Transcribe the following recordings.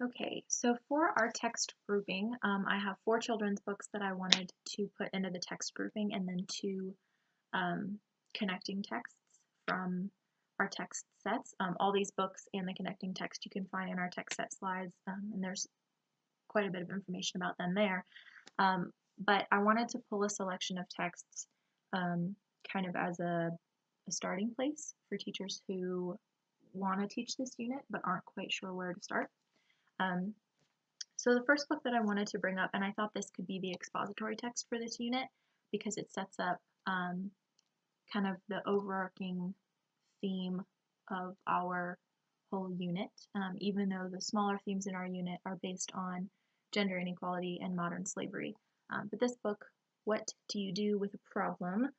Okay, so for our text grouping, I have four children's books that I wanted to put into the text grouping and then two connecting texts from our text sets. All these books and the connecting text you can find in our text set slides, and there's quite a bit of information about them there. But I wanted to pull a selection of texts kind of as a starting place for teachers who want to teach this unit but aren't quite sure where to start. Um, so the first book that I wanted to bring up, and I thought this could be the expository text for this unit because it sets up kind of the overarching theme of our whole unit, even though the smaller themes in our unit are based on gender inequality and modern slavery. But this book, What Do You Do with a Problem,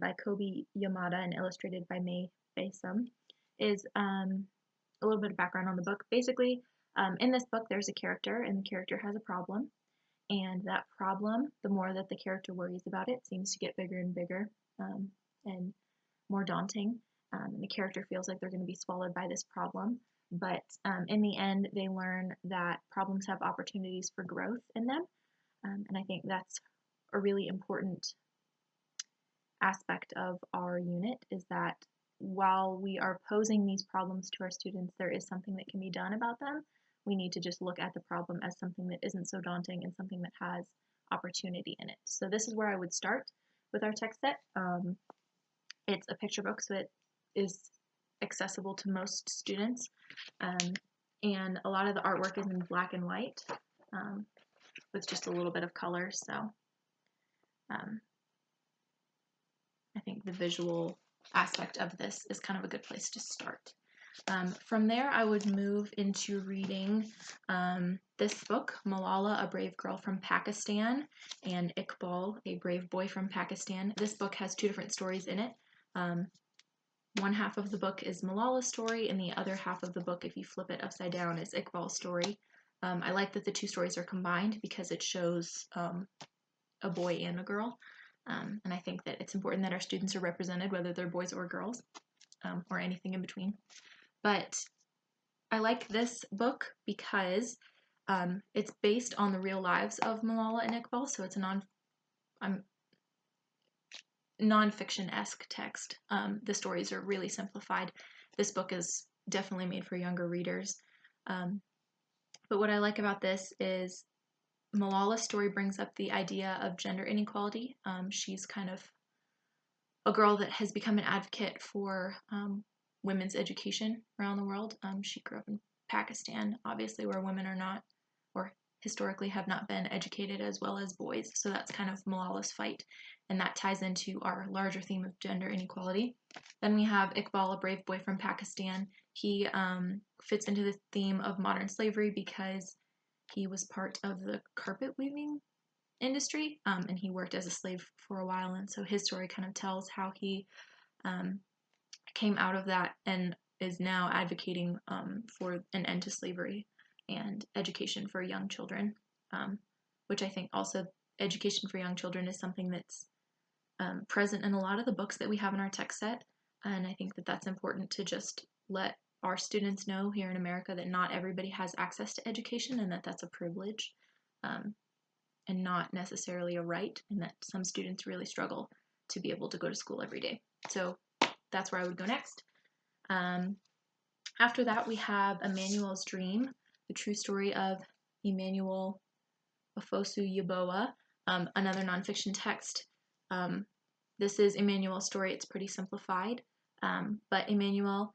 by Kobe Yamada and illustrated by May Baisum, is a little bit of background on the book. Basically, in this book, there's a character, and the character has a problem. And that problem, the more that the character worries about it, seems to get bigger and bigger and more daunting. And the character feels like they're going to be swallowed by this problem. But in the end, they learn that problems have opportunities for growth in them. And I think that's a really important aspect of our unit is that while we are posing these problems to our students, there is something that can be done about them. We need to just look at the problem as something that isn't so daunting and something that has opportunity in it. So this is where I would start with our text set. It's a picture book, so it is accessible to most students. And a lot of the artwork is in black and white with just a little bit of color. So I think the visual aspect of this is kind of a good place to start. From there, I would move into reading this book, Malala, A Brave Girl from Pakistan, and Iqbal, A Brave Boy from Pakistan. This book has two different stories in it. One half of the book is Malala's story, and the other half of the book, if you flip it upside down, is Iqbal's story. I like that the two stories are combined because it shows a boy and a girl. And I think that it's important that our students are represented, whether they're boys or girls, or anything in between. But I like this book because it's based on the real lives of Malala and Iqbal, so it's a non-fiction-esque text. The stories are really simplified. This book is definitely made for younger readers. But what I like about this is Malala's story brings up the idea of gender inequality. She's kind of a girl that has become an advocate for women's education around the world. She grew up in Pakistan, obviously, where women are not, or historically have not been educated as well as boys. So that's kind of Malala's fight, and that ties into our larger theme of gender inequality. Then we have Iqbal, A Brave Boy from Pakistan. He fits into the theme of modern slavery because he was part of the carpet weaving industry, and he worked as a slave for a while, and so his story kind of tells how he came out of that and is now advocating for an end to slavery and education for young children, which I think also education for young children is something that's present in a lot of the books that we have in our text set, and I think that that's important to just let our students know here in America that not everybody has access to education and that that's a privilege and not necessarily a right, and that some students really struggle to be able to go to school every day. So that's where I would go next. After that, we have Emmanuel's Dream, the true story of Emmanuel Ofosu Yeboah, another nonfiction text. This is Emmanuel's story. It's pretty simplified, but Emmanuel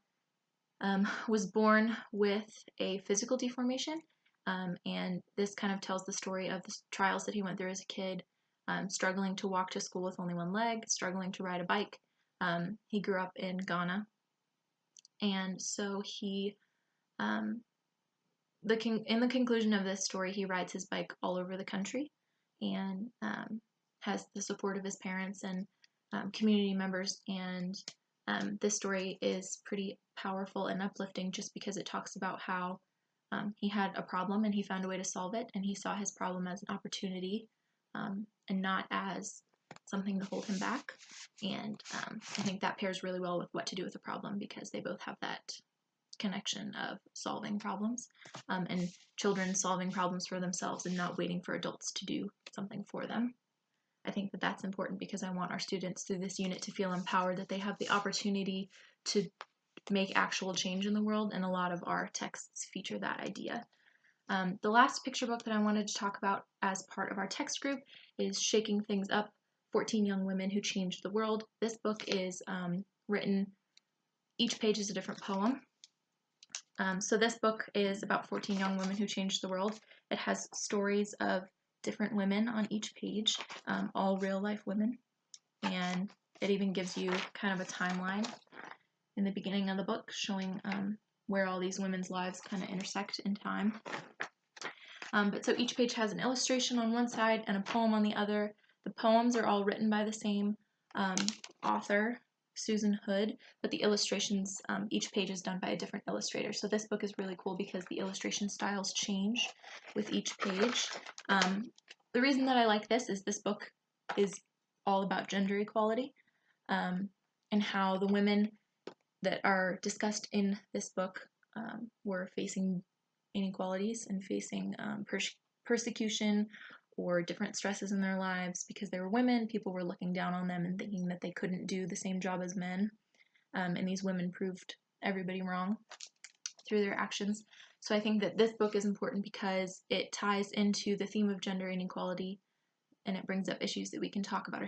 was born with a physical deformation, and this kind of tells the story of the trials that he went through as a kid, struggling to walk to school with only one leg, struggling to ride a bike. He grew up in Ghana, and so he, in the conclusion of this story, he rides his bike all over the country and has the support of his parents and community members, and this story is pretty powerful and uplifting just because it talks about how he had a problem and he found a way to solve it, and he saw his problem as an opportunity and not as something to hold him back. And I think that pairs really well with What to Do with a Problem because they both have that connection of solving problems and children solving problems for themselves and not waiting for adults to do something for them. I think that that's important because I want our students through this unit to feel empowered, that they have the opportunity to make actual change in the world, and a lot of our texts feature that idea. The last picture book that I wanted to talk about as part of our text group is Shaking Things Up, 14 Young Women Who Changed the World. This book is written, each page is a different poem. So this book is about 14 young women who changed the world. It has stories of different women on each page, all real life women, and it even gives you kind of a timeline in the beginning of the book showing where all these women's lives kind of intersect in time. But so each page has an illustration on one side and a poem on the other. The poems are all written by the same author, Susan Hood, but the illustrations, each page is done by a different illustrator. So this book is really cool because the illustration styles change with each page. The reason that I like this is this book is all about gender equality and how the women that are discussed in this book were facing inequalities and facing persecution or different stresses in their lives because they were women. People were looking down on them and thinking that they couldn't do the same job as men. And these women proved everybody wrong through their actions. So I think that this book is important because it ties into the theme of gender inequality, and it brings up issues that we can talk to our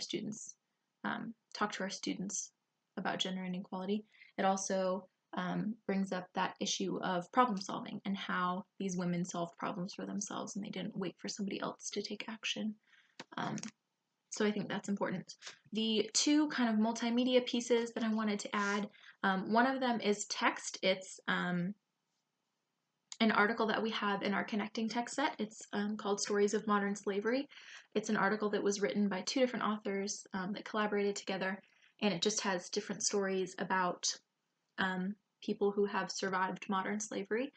students about gender inequality. It also brings up that issue of problem solving and how these women solved problems for themselves and they didn't wait for somebody else to take action. So I think that's important. The two kind of multimedia pieces that I wanted to add, one of them is text. It's an article that we have in our connecting text set. It's called Stories of Modern Slavery. It's an article that was written by two different authors that collaborated together, and it just has different stories about people who have survived modern slavery.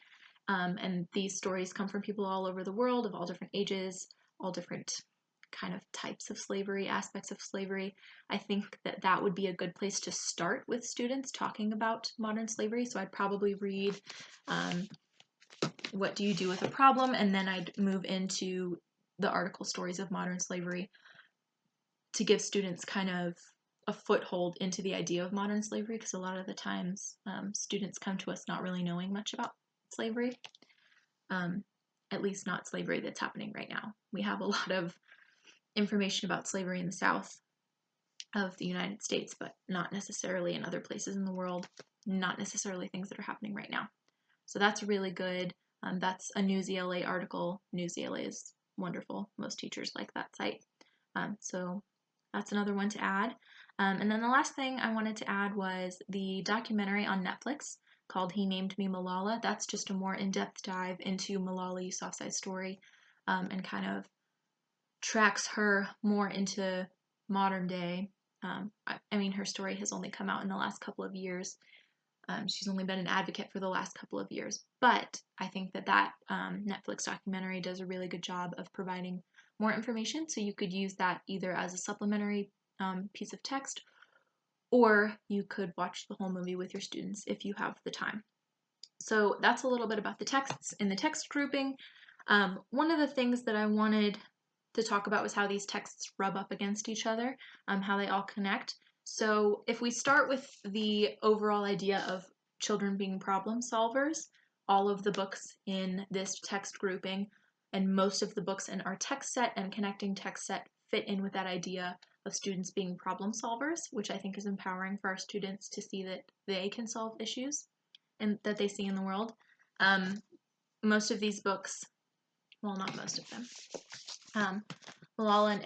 And these stories come from people all over the world of all different ages, all different kind of types of slavery, aspects of slavery. I think that that would be a good place to start with students talking about modern slavery. So I'd probably read what do you do with a problem, and then I'd move into the article Stories of Modern Slavery to give students kind of a foothold into the idea of modern slavery, because a lot of the times students come to us not really knowing much about slavery, at least not slavery that's happening right now. We have a lot of information about slavery in the South of the United States, but not necessarily in other places in the world, not necessarily things that are happening right now. So that's really good. That's a Newsela article. Newsela is wonderful. Most teachers like that site. So that's another one to add. And then the last thing I wanted to add was the documentary on Netflix called He Named Me Malala. That's just a more in-depth dive into Malala Yousafzai's story and kind of tracks her more into modern day. I mean, her story has only come out in the last couple of years. She's only been an advocate for the last couple of years, but I think that Netflix documentary does a really good job of providing more information, so you could use that either as a supplementary piece of text, or you could watch the whole movie with your students if you have the time. So that's a little bit about the texts in the text grouping. One of the things that I wanted to talk about was how these texts rub up against each other, how they all connect. So if we start with the overall idea of children being problem solvers, all of the books in this text grouping and most of the books in our text set and connecting text set fit in with that idea of students being problem solvers, which I think is empowering for our students to see that they can solve issues and that they see in the world. Most of these books, well, not most of them, Malala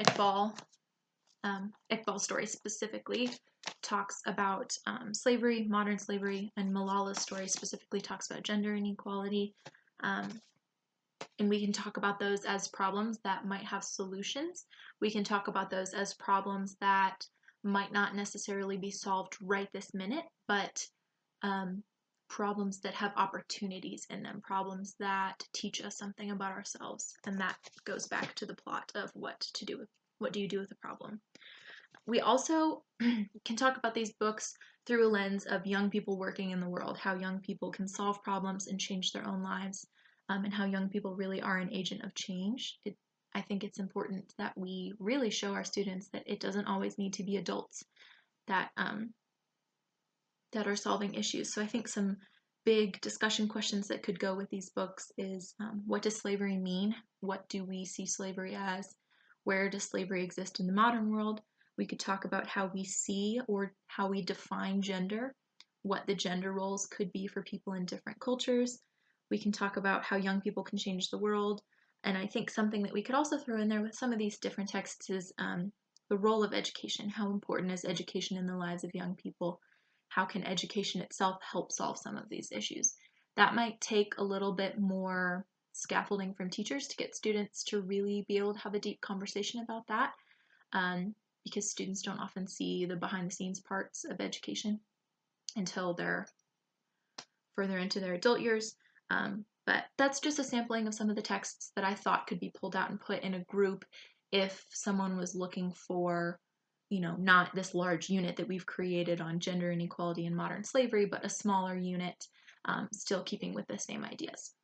and Iqbal's story specifically talks about slavery, modern slavery, and Malala's story specifically talks about gender inequality. And we can talk about those as problems that might have solutions. We can talk about those as problems that might not necessarily be solved right this minute, but problems that have opportunities in them, problems that teach us something about ourselves. And that goes back to the plot of what do you do with a problem. We also can talk about these books through a lens of young people working in the world, how young people can solve problems and change their own lives, and how young people really are an agent of change. I think it's important that we really show our students that it doesn't always need to be adults that that are solving issues. So I think some big discussion questions that could go with these books is what does slavery mean? What do we see slavery as? Where does slavery exist in the modern world? We could talk about how we see or how we define gender, what the gender roles could be for people in different cultures. We can talk about how young people can change the world. And I think something that we could also throw in there with some of these different texts is the role of education. How important is education in the lives of young people? How can education itself help solve some of these issues? That might take a little bit more scaffolding from teachers to get students to really be able to have a deep conversation about that, because students don't often see the behind the scenes parts of education until they're further into their adult years. But that's just a sampling of some of the texts that I thought could be pulled out and put in a group if someone was looking for, not this large unit that we've created on gender inequality and modern slavery, but a smaller unit, still keeping with the same ideas.